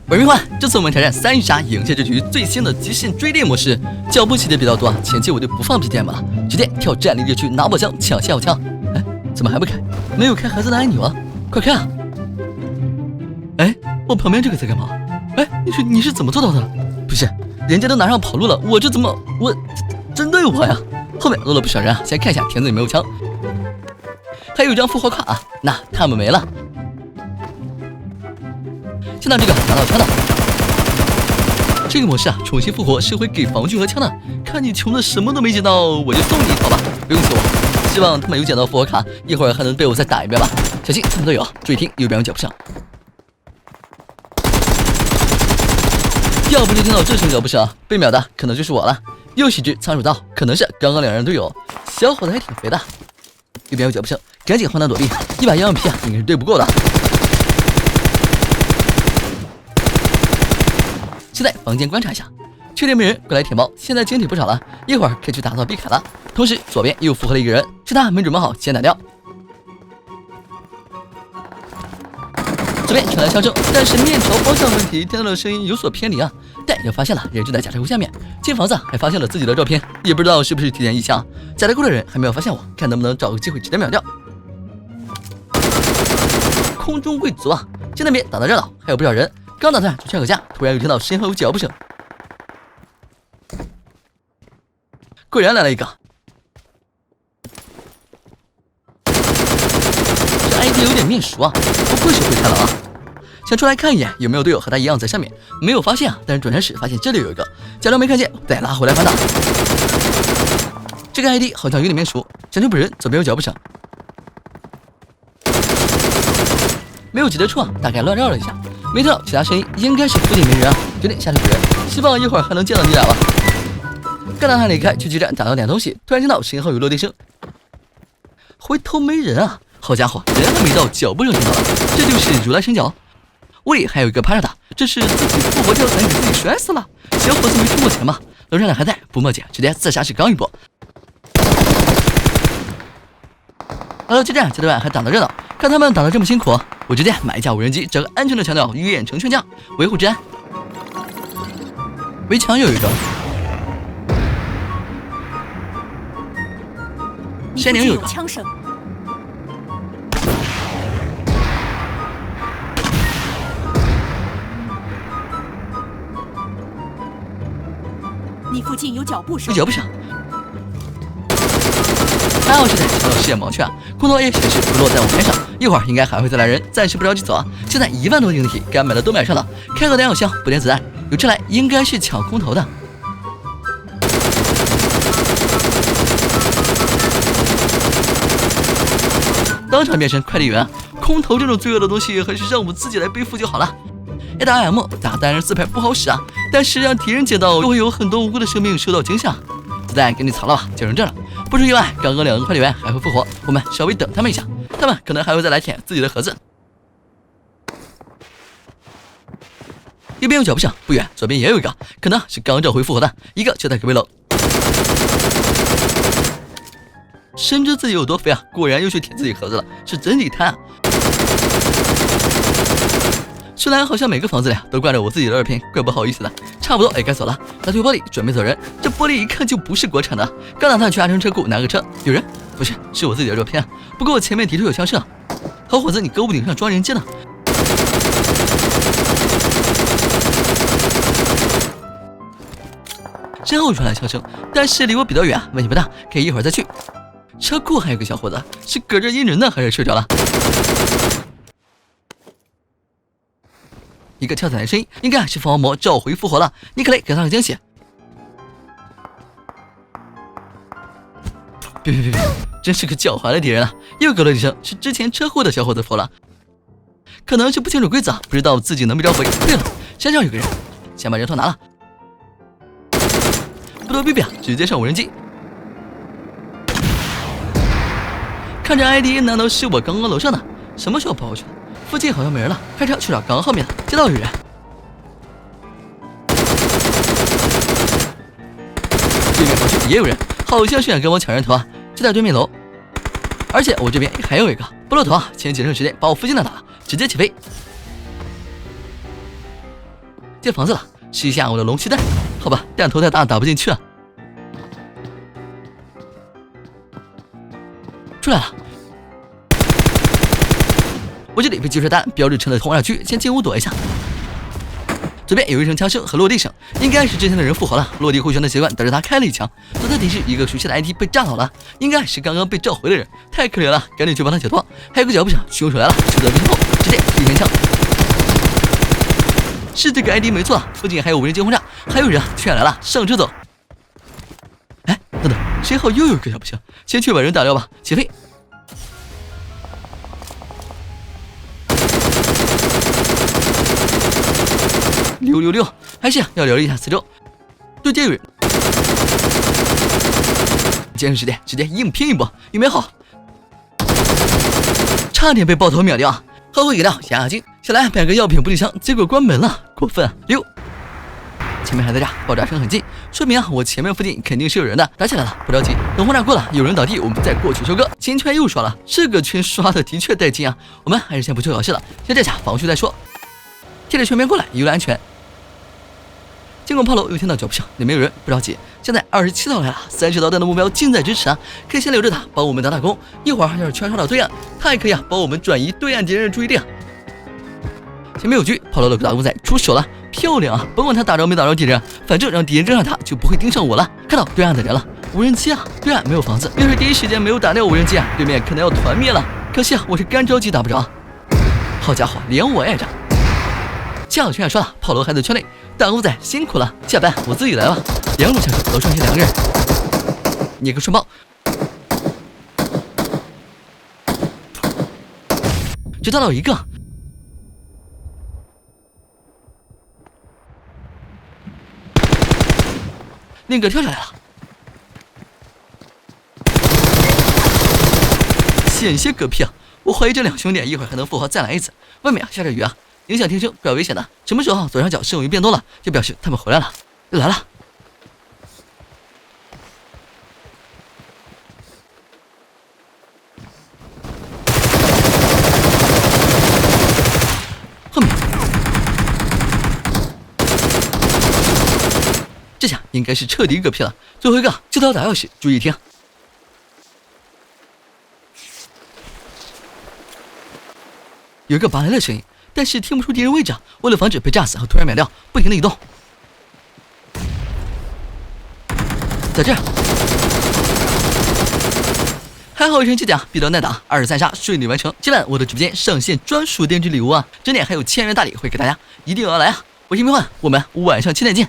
我是明幻，这次我们挑战3杀，迎接这局最新的极限追猎模式。脚步起的比较多，前期我就不放 BGM 了，直接跳战力热区拿宝箱抢下我枪。哎，怎么还不开？没有开孩子的按钮啊！快开啊！哎，我旁边这个在干嘛？哎，你是怎么做到的？不是，人家都拿上跑路了，我这怎么针对我呀？后面落了不少人啊，先看一下田子里没有枪，还有一张复活卡啊，那他们没了。先拿这个拿到枪的，这个模式啊，重新复活是会给防具和枪的。看你穷的什么都没捡到，我就送你一套吧，不用谢我。希望他们有捡到复活卡，一会儿还能被我再打一遍吧。小心，他们都有，注意听，右边有脚步声。要不就听到这声脚步声，被秒的可能就是我了。又是一只仓鼠道，可能是刚刚两人队友，小伙子还挺肥的。右边有脚步声，赶紧换弹躲避，一把羊皮啊，应该是对不够的。现在房间观察一下，确定没人，过来舔包。现在晶体不少了，一会儿可以去打造 B 卡了。同时左边又复活了一个人，是他没准备好，先打掉。这边传来枪声，但是面朝方向问题，听到的声音有所偏离啊。但也发现了人就在假车库下面，进房子还发现了自己的照片，也不知道是不是提前意向。假车库的人还没有发现我，看能不能找个机会直接秒掉。空中贵族啊，就那边打得热闹，还有不少人。刚打算去劝个架，突然又听到身后有脚步声，果然来了一个。这 ID 有点面熟啊，不愧是会太郎啊！想出来看一眼有没有队友和他一样在上面，没有发现啊，但是转身时发现这里有一个，假装没看见，再拉回来反打。这个 ID 好像有点面熟，想去补人，左边有脚步声，没有急得处啊，大概乱绕了一下。没听到其他声音，应该是附近没人啊，决定下去补人，希望一会儿还能见到你俩吧。刚打算离开去基站打到点东西，突然听到身后有落地声，回头没人啊！好家伙，人还没到，脚步声听到了，这就是如来神脚。屋里还有一个趴着打，这是自己复活掉伞给自己摔死了。小伙子没出过钱吗？楼上的还在，不墨迹，直接自杀式刚一波。来到基站，阶段还打得热闹，看他们打得这么辛苦，我直接买一架无人机，找个安全的墙角远程劝架，维护治安。围墙有一个，山顶有一个，枪声。你附近有脚步声，有脚步声。还好是在墙角视野盲区啊，空投 A 显示不落在我边上，一会儿应该还会再来人，暂时不着急走啊。现在1万多晶体，该买的都买上了，开个2箱补点子弹，有车来应该是抢空投的。当场变成快递员啊！空投这种罪恶的东西，还是让我自己来背负就好了。A 打 M 打单人4排不好使啊，但是让敌人捡到，就会有很多无辜的生命受到惊吓。子弹给你藏了吧，就成这了。不出意外，刚刚2个快递员还会复活，我们稍微等他们一下，他们可能还会再来舔自己的盒子。右边有脚步声，不远，左边也有一个，可能是刚找回复活的，一个就在隔壁楼。深知自己有多肥啊，果然又去舔自己盒子了，是真地摊啊！虽然好像每个房子里都挂着我自己的2片，怪不好意思的。差不多，哎，该走了。打推玻璃，准备走人。这玻璃一看就不是国产的。刚打算去阿城车库拿个车，有人？不是，是我自己的照片啊。不过前面的确有枪声。好伙子，你胳膊顶上装人接呢。身后传来枪声，但是离我比较远，问题不大，可以一会儿再去。车库还有个小伙子，是隔着阴人呢，还是睡着了？一个跳伞的声音，应该是伏魔召回复活了。尼克雷给他个惊喜。别，真是个狡猾的敌人啊！又隔了几声，是之前车祸的小伙子服了，可能是不清楚规则，不知道自己能被召回。对了，山上有个人，先把人头拿了。不多逼啊，直接上无人机。看着 ID， 难道是我刚刚楼上的？什么时候跑过去的？附近好像没人了，开车去找刚后面的，街道有人。对面房区也有人，好像是想跟我抢人头啊！就在对面楼，而且我这边还有一个不露头啊！前几剩时间把我附近的打了，直接起飞。建房子了，试一下我的龙气弹。好吧，弹头太大，打不进去啊。出来了，我这里被击摔弹标志成了轰下去，先进屋躲一下。左边有一声枪声和落地声，应该是之前的人复活了。落地回旋的习惯导致他开了一枪。左侧提示一个熟悉的 ID 被炸倒了，应该是刚刚被召回的人，太可怜了，赶紧去帮他解脱。还有个脚步声，凶手来了，手在背后，直接一连枪。是这个 ID 没错，附近还有无人机轰炸，还有人啊，劝来了，上车走。哎，等等，身后又有个脚步声，先去把人打掉吧，起飞。溜，还是要留意一下四周。对接有人，节省时间，直接硬拼一波，有没有好？差点被爆头秒掉啊！喝口饮料压压惊，下来买个药品补给枪，结果关门了，过分啊！溜，前面还在炸，爆炸声很近，说明啊我前面附近肯定是有人的，打起来了，不着急，等轰炸过了，有人倒地，我们再过去收割。金圈又刷了，这个圈刷的的确带劲啊！我们还是先不求搞事了，先这下防虚再说。贴着圈边过来，有了安全。经过炮楼，又听到脚步声，里面有人，不着急。现在27刀来了，30导弹的目标近在咫尺啊！可以先留着他，帮我们打工。一会儿要是圈刷到对岸，他也可以啊，帮我们转移对岸敌人的注意力啊！前面有狙，炮楼的打工仔出手了，漂亮啊！甭管他打着没打着敌人，反正让敌人盯上他，就不会盯上我了。看到对岸的人了，无人机啊！对岸没有房子，要是第一时间没有打掉无人机啊，对面可能要团灭了。可惜啊，我是干着急打不着。好家伙，连我挨着。幸好全也刷了，炮楼还在圈内，打工仔辛苦了，下班我自己来了。2路枪手，楼上是2个人，你个双胞，只打到一个，另一个跳下来了，险些嗝屁啊！我怀疑这2兄弟一会儿还能复活再来一次。外面啊下着雨啊。影响听声，怪危险的。什么时候左上角声音变多了，就表示他们回来了，又来了。后面，这下应该是彻底嗝屁了。最后一个，这套打钥匙，注意听。有一个拔雷的声音。但是听不出敌人位置，为了防止被炸死和突然秒掉，不停的移动。在这儿，还好人气奖比较耐打，23杀顺利完成。今晚我的直播间上线专属定制礼物啊，整点还有1000元大礼会给大家，一定要来啊！我是明幻，我们晚上7点见。